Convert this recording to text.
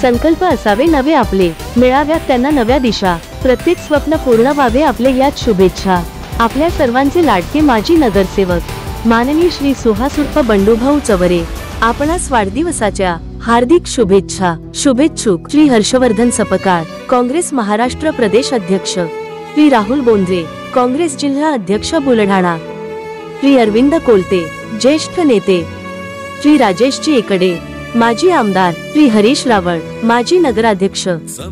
संकल्प असावे नवे आपले, मिळाव्यात त्यांना नव्या दिशा, प्रत्येक स्वप्न पूर्ण व्हावे आपले यात शुभेच्छा। आपल्या सर्वांचे लाडके माजी नगरसेवक माननीय श्री सुहास उर्फ बंडूभाऊ चवरे, आपणास वाढदिवसाच्या हार्दिक शुभेच्छा। शुभेच्छुक श्री हर्षवर्धन सपकाळ, काँग्रेस महाराष्ट्र प्रदेश अध्यक्ष, श्री राहुल बोंद्रे, काँग्रेस जिल्हा अध्यक्ष बुलढाणा, श्री अरविंद कोलते, ज्येष्ठ नेते, श्री राजेशजी एकड़े, माजी आमदार, श्री हरीश रावळ, माजी नगराध्यक्ष।